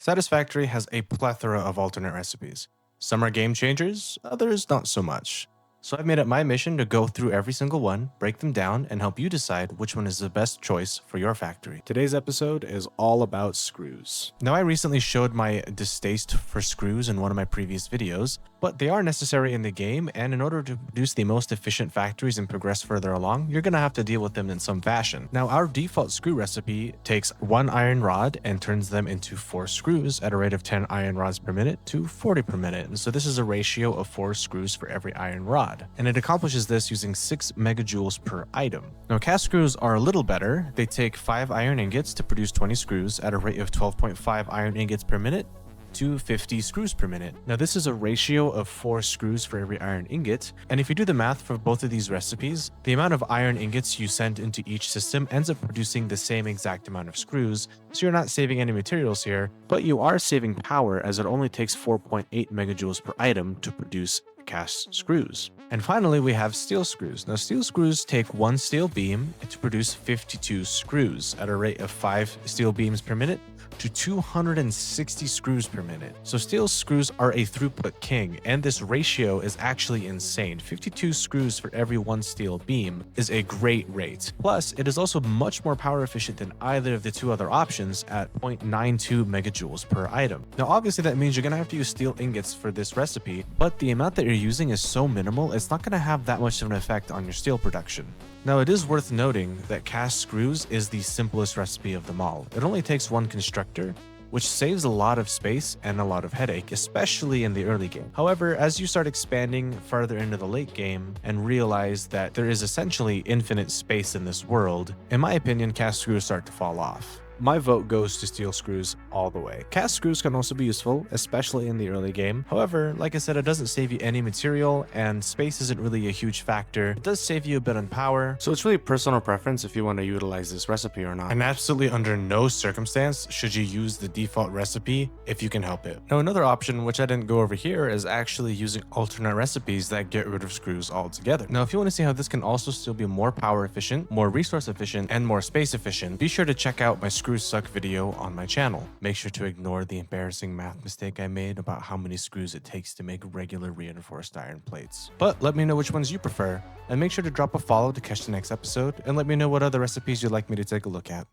Satisfactory has a plethora of alternate recipes. Some are game changers, others not so much. So I've made it my mission to go through every single one, break them down, and help you decide which one is the best choice for your factory. Today's episode is all about screws. Now, I recently showed my distaste for screws in one of my previous videos, but they are necessary in the game, and in order to produce the most efficient factories and progress further along, you're going to have to deal with them in some fashion. Now, our default screw recipe takes 1 iron rod and turns them into 4 screws at a rate of 10 iron rods per minute to 40 per minute. And so this is a ratio of 4 screws for every iron rod. And it accomplishes this using 6 megajoules per item. Now, cast screws are a little better. They take 5 iron ingots to produce 20 screws at a rate of 12.5 iron ingots per minute to 50 screws per minute. Now, this is a ratio of 4 screws for every iron ingot, and if you do the math for both of these recipes, the amount of iron ingots you send into each system ends up producing the same exact amount of screws, so you're not saving any materials here, but you are saving power as it only takes 4.8 megajoules per item to produce cast screws. And finally, we have steel screws. Now, steel screws take 1 steel beam to produce 52 screws at a rate of 5 steel beams per minute to 260 screws per minute. So steel screws are a throughput king, and this ratio is actually insane. 52 screws for every 1 steel beam is a great rate. Plus, it is also much more power efficient than either of the 2 other options at 0.92 megajoules per item. Now, obviously that means you're gonna have to use steel ingots for this recipe, but the amount that you're using is so minimal, it's not gonna have that much of an effect on your steel production. Now, it is worth noting that cast screws is the simplest recipe of them all. It only takes 1 constructor, which saves a lot of space and a lot of headache, especially in the early game. However, as you start expanding farther into the late game and realize that there is essentially infinite space in this world, in my opinion, cast screws start to fall off. My vote goes to steel screws all the way. Cast screws can also be useful, especially in the early game. However, like I said, it doesn't save you any material, and space isn't really a huge factor. It does save you a bit on power, So it's really personal preference if you want to utilize this recipe or not. and absolutely under no circumstance should you use the default recipe if you can help it. Now, another option, which I didn't go over here, is actually using alternate recipes that get rid of screws altogether. Now, if you want to see how this can also still be more power efficient, more resource efficient, and more space efficient, be sure to check out my Screws Suck video on my channel. Make sure to ignore the embarrassing math mistake I made about how many screws it takes to make regular reinforced iron plates. But let me know which ones you prefer, and make sure to drop a follow to catch the next episode, and let me know what other recipes you'd like me to take a look at.